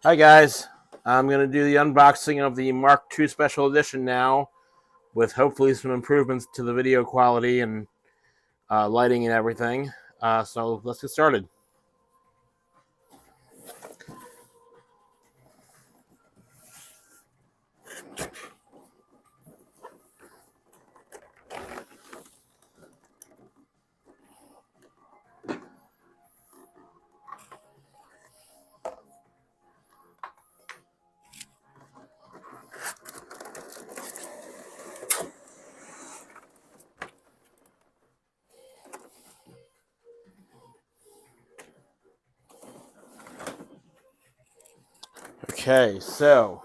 Hi guys, I'm going to do the unboxing of the Mark II Special Edition now, with hopefully some improvements to the video quality and lighting and everything. So let's get started. Okay, so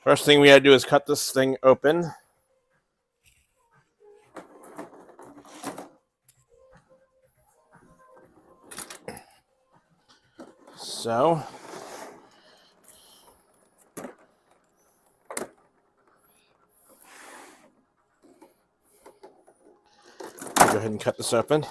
first thing we gotta do is cut this thing open. So go ahead and cut this open.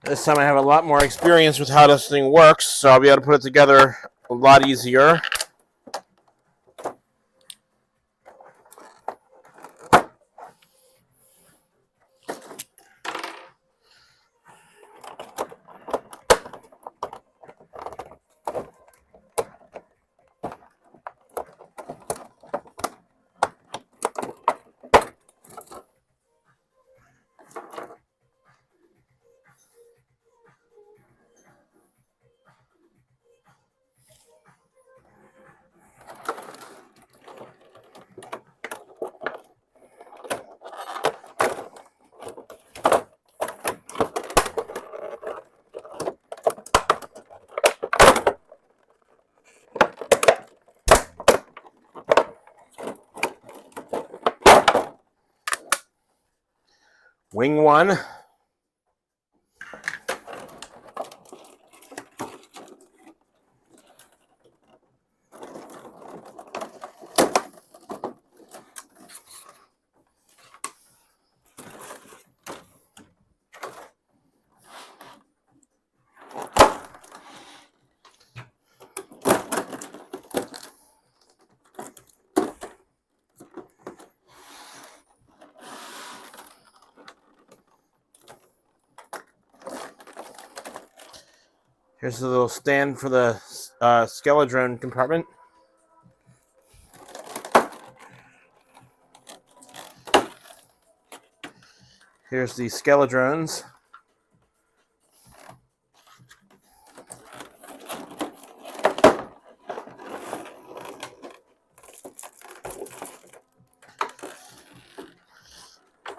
This time I have a lot more experience with how this thing works, so I'll be able to put it together a lot easier. Wing 1. Here's a little stand for the Skeledrone compartment. Here's the Skeledrones.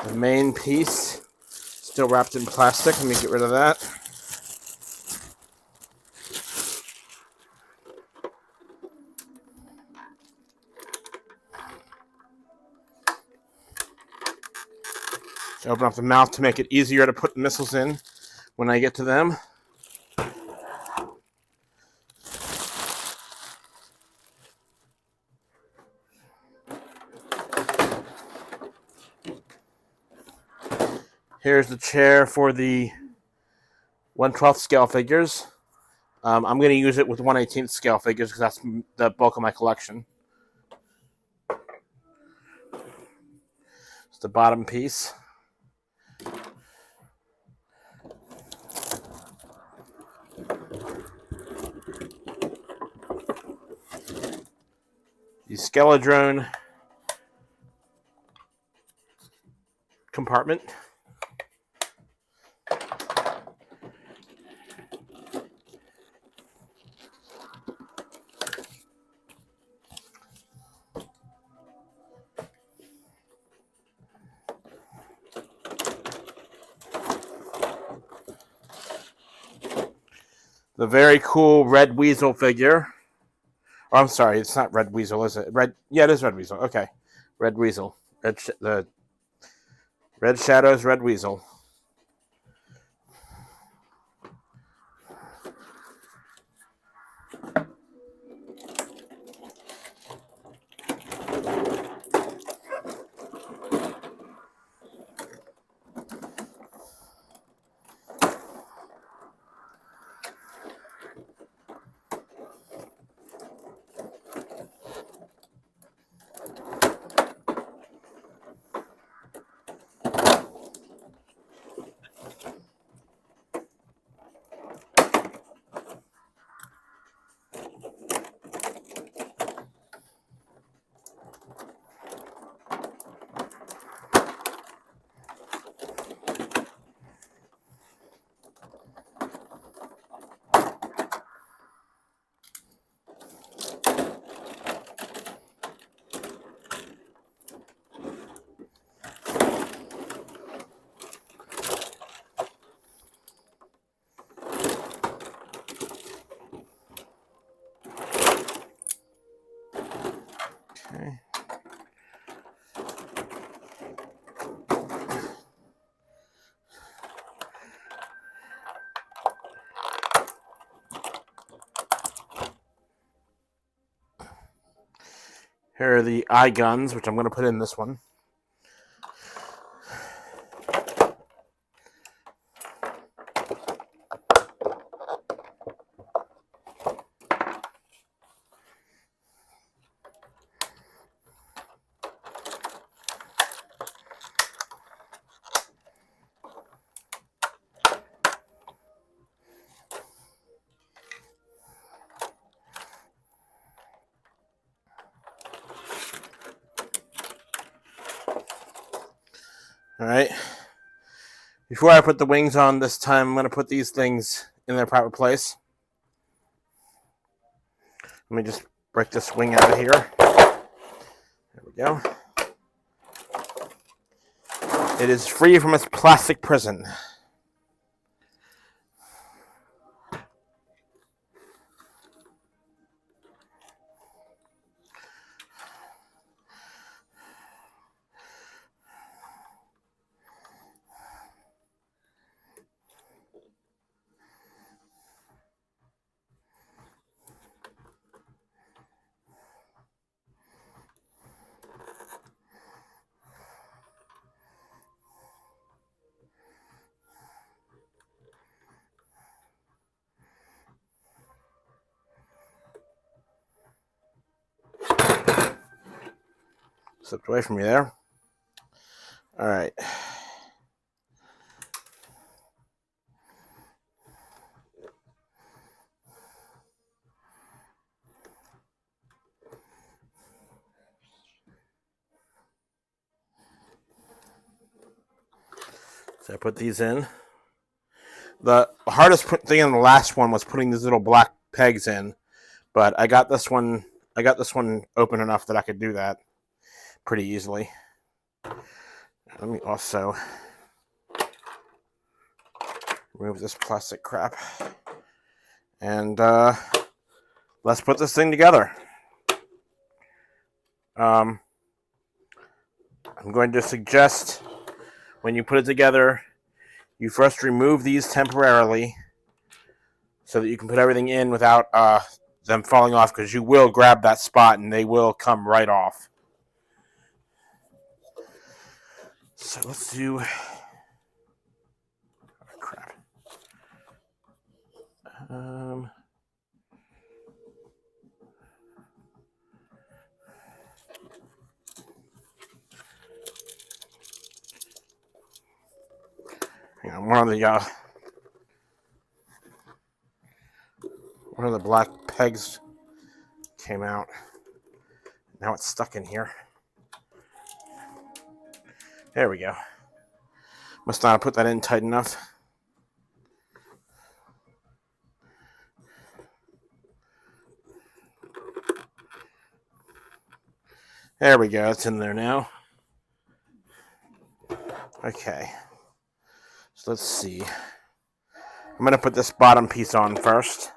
The main piece, still wrapped in plastic. Let me get rid of that. Open up the mouth to make it easier to put the missiles in when I get to them. Here's the chair for the 1/12 scale figures. I'm going to use it with 1/18 scale figures because that's the bulk of my collection. It's the bottom piece. The Skeledrone compartment. the very cool Red Weasel figure. Oh, I'm sorry, it's not Red Weasel, is it? Yeah, it is Red Weasel. Okay, Red Weasel. The Red Shadows Red Weasel. Okay. Here are the eye guns, which I'm going to put in this one. All right. Before I put the wings on this time, I'm going to put these things in their proper place. Let me just break this wing out of here. There we go. It is free from its plastic prison. Slipped away from me there. All right. So I put these in. The hardest thing in the last one was putting these little black pegs in, but I got this one. I got this one open enough that I could do that pretty easily. Let me also remove this plastic crap, and let's put this thing together. I'm going to suggest when you put it together, you first remove these temporarily so that you can put everything in without them falling off, because you will grab that spot and they will come right off. So let's do... Oh, crap. One of the black pegs came out. Now it's stuck in here. There we go. Must not have put that in tight enough. There we go. It's in there now. Okay. So let's see. I'm going to put this bottom piece on first.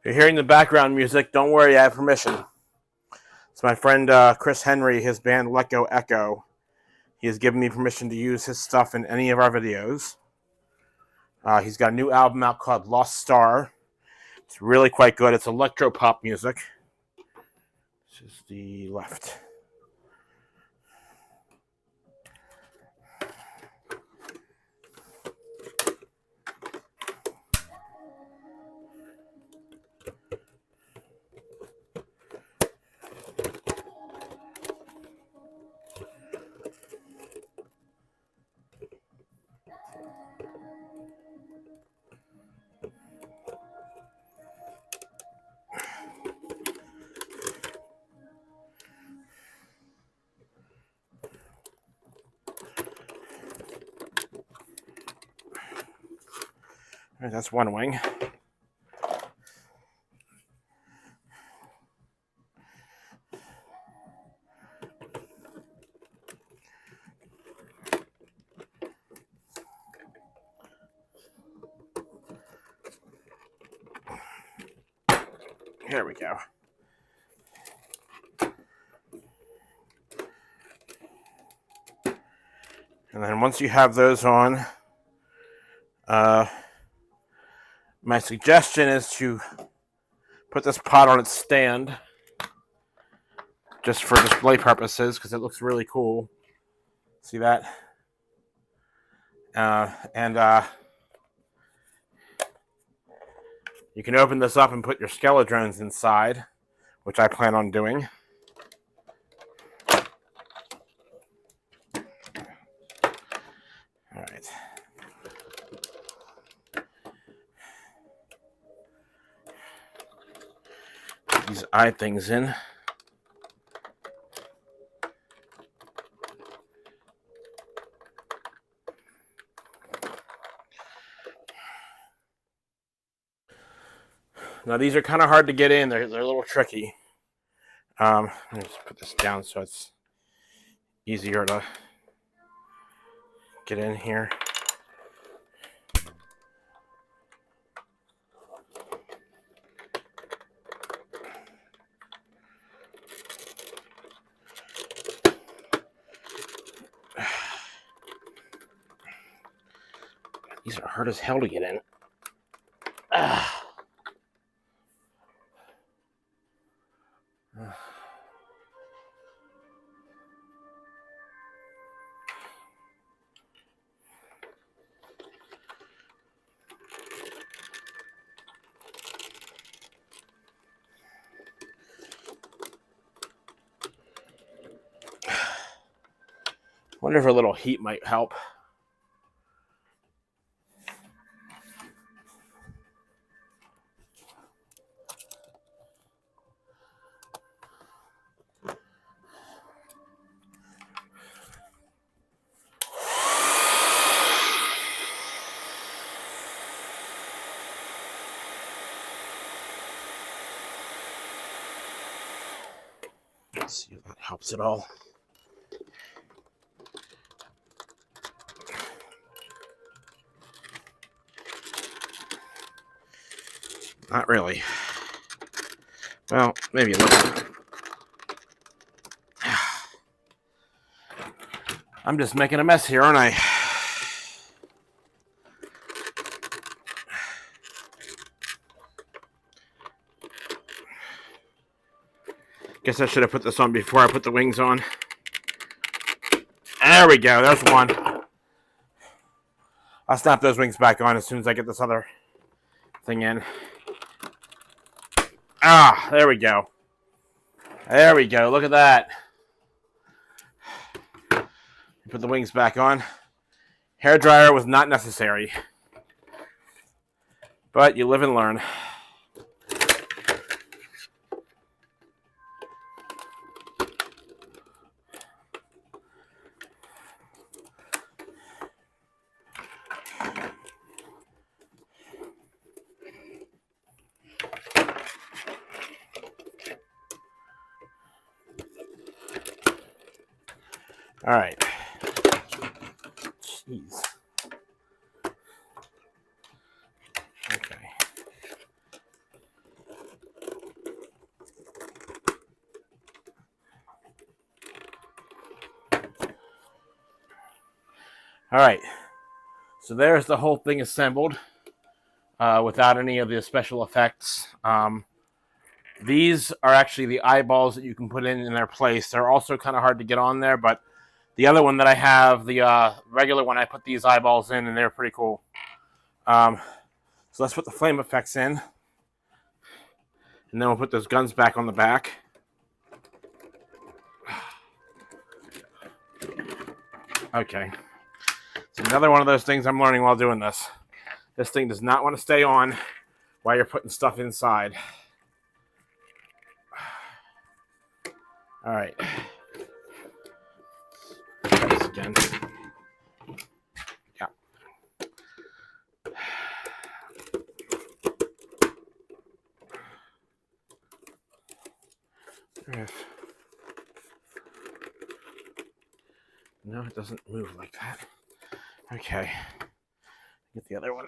If you're hearing the background music, don't worry, I have permission. It's my friend Chris Henry, his band Let Go Echo. He has given me permission to use his stuff in any of our videos. He's got a new album out called Lost Star. It's really quite good. It's electro pop music. This is the left. All right, that's one wing. Here we go. And then once you have those on, my suggestion is to put this pot on its stand, just for display purposes, because it looks really cool. See that? You can open this up and put your skeledrones inside, which I plan on doing. All right. Put these eye things in. Now these are kind of hard to get in. They're a little tricky. Let me just put this down so it's easier to get in here. These are hard as hell to get in. Wonder if a little heat might help. Let's see if that helps at all. Not really. Well, maybe a little. I'm just making a mess here, aren't I? Guess I should have put this on before I put the wings on. There we go. There's one. I'll snap those wings back on as soon as I get this other thing in. Ah, there we go. There we go. Look at that. Put the wings back on. Hair dryer was not necessary. But you live and learn. All right. Jeez. Okay. All right. So there's the whole thing assembled without any of the special effects. These are actually the eyeballs that you can put in their place. They're also kind of hard to get on there, but the other one that I have, the regular one, I put these eyeballs in, and they're pretty cool. So let's put the flame effects in, and then we'll put those guns back on the back. Okay. It's another one of those things I'm learning while doing this. This thing does not want to stay on while you're putting stuff inside. All right. Try this again. Yeah. No, it doesn't move like that. Okay. Get the other one.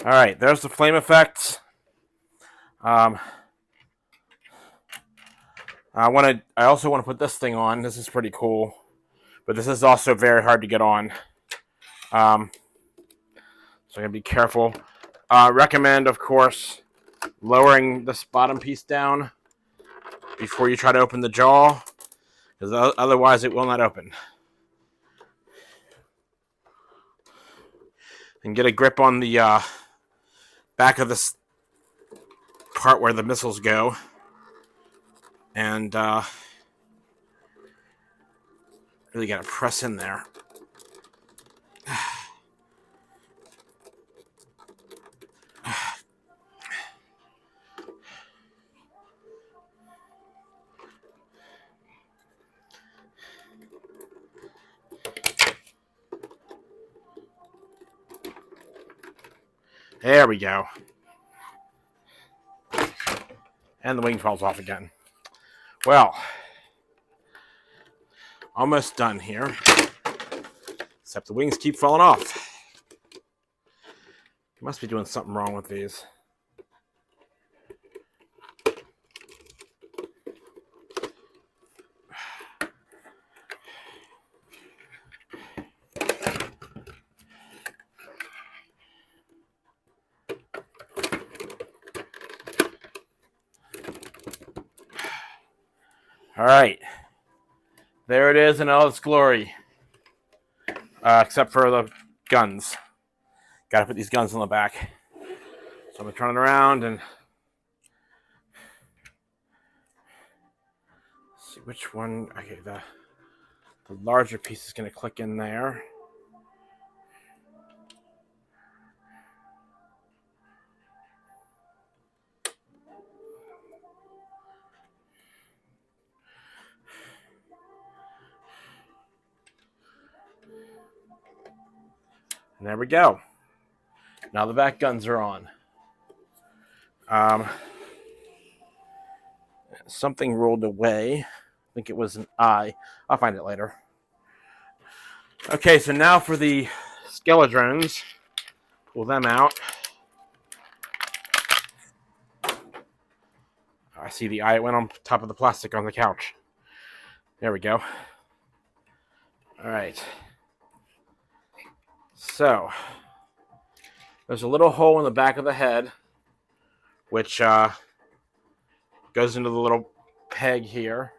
All right, there's the flame effects. I also want to put this thing on. This is pretty cool, but this is also very hard to get on. So I'm gonna be careful. Recommend, of course, lowering this bottom piece down before you try to open the jaw, because otherwise it will not open. And get a grip on the back of this part where the missiles go, and really gotta press in there. There we go. And the wing falls off again. Well, almost done here. Except the wings keep falling off. Must be doing something wrong with these. All right, there it is in all its glory, except for the guns. Got to put these guns on the back. So I'm gonna turn it around and see which one. Okay, the larger piece is gonna click in there. And there we go. Now the back guns are on. Something rolled away. I think it was an eye. I'll find it later. Okay, so now for the skeledrones. Pull them out. I see the eye. It went on top of the plastic on the couch. There we go. All right. So, there's a little hole in the back of the head, which goes into the little peg here.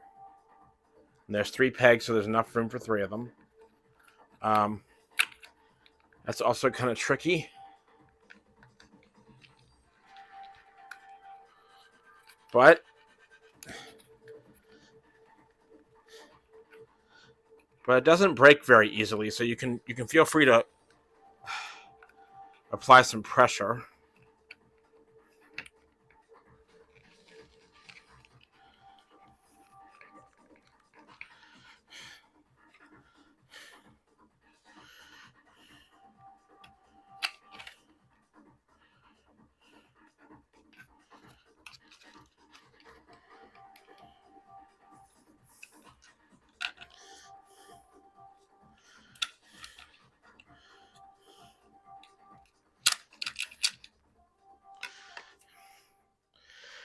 And there's 3 pegs, so there's enough room for 3 of them. That's also kind of tricky. But it doesn't break very easily, so you can feel free to apply some pressure.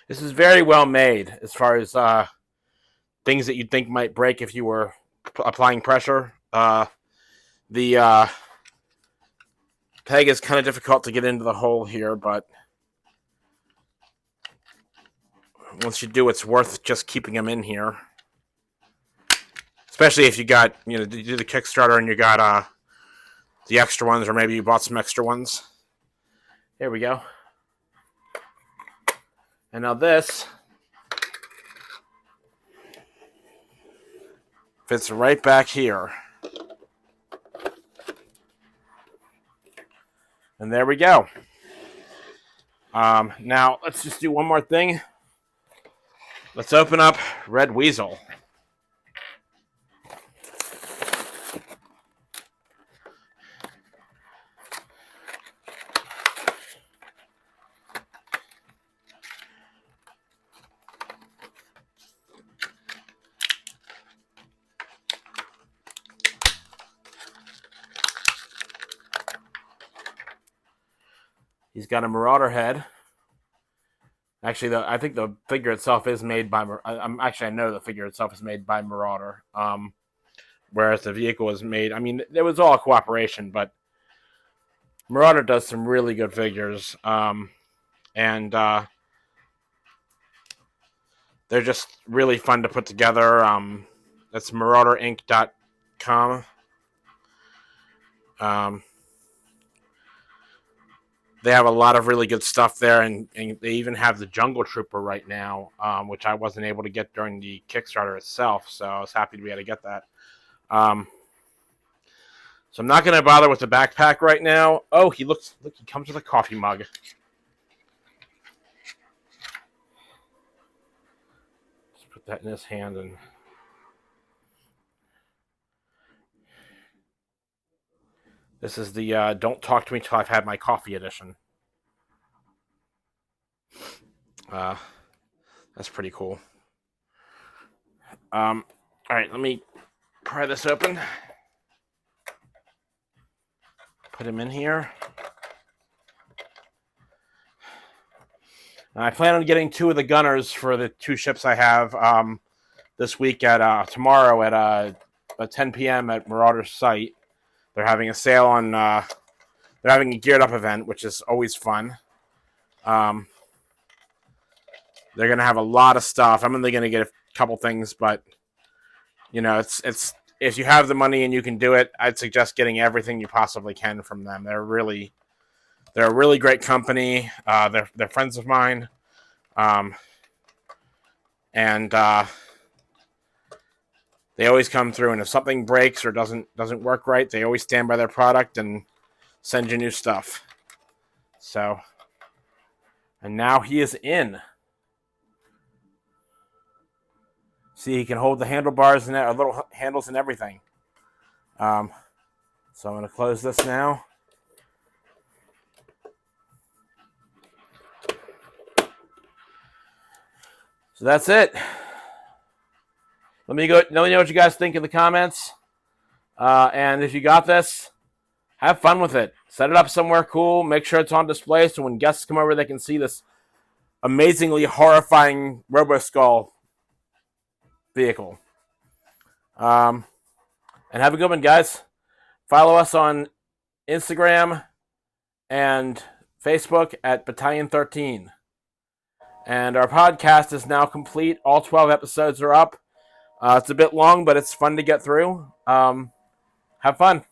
This is very well made as far as things that you'd think might break if you were applying pressure. The peg is kind of difficult to get into the hole here, but once you do, it's worth just keeping them in here. Especially if you got, you do the Kickstarter and you got the extra ones, or maybe you bought some extra ones. There we go. And now this fits right back here. And there we go. Now, let's just do one more thing. Let's open up Red Weasel. He's got a Marauder head. Actually, I think the figure itself is made by. I know the figure itself is made by Marauder. Whereas the vehicle is made. I mean, it was all a cooperation, but Marauder does some really good figures, and they're just really fun to put together. That's MarauderInc.com. They have a lot of really good stuff there, and they even have the Jungle Trooper right now, which I wasn't able to get during the Kickstarter itself, so I was happy to be able to get that. So I'm not going to bother with the backpack right now. Oh, he comes with a coffee mug. Just put that in his hand and... This is the Don't Talk to Me Till I've Had My Coffee edition. That's pretty cool. All right, let me pry this open. Put him in here. I plan on getting 2 of the gunners for the 2 ships I have this week at tomorrow at 10 p.m. at Marauder's site. They're having a sale on. They're having a geared up event, which is always fun. They're gonna have a lot of stuff. I'm only gonna get a couple things, but it's if you have the money and you can do it, I'd suggest getting everything you possibly can from them. They're a really great company. They're friends of mine, and they always come through. And if something breaks or doesn't work right, they always stand by their product and send you new stuff. So, and now he is in. See, he can hold the handlebars and little handles and everything. So I'm going to close this now. So that's it. Let me know what you guys think in the comments. And if you got this, have fun with it. Set it up somewhere cool. Make sure it's on display so when guests come over, they can see this amazingly horrifying Roboskull vehicle. And have a good one, guys. Follow us on Instagram and Facebook at Battalion 13. And our podcast is now complete. All 12 episodes are up. It's a bit long, but it's fun to get through. Have fun.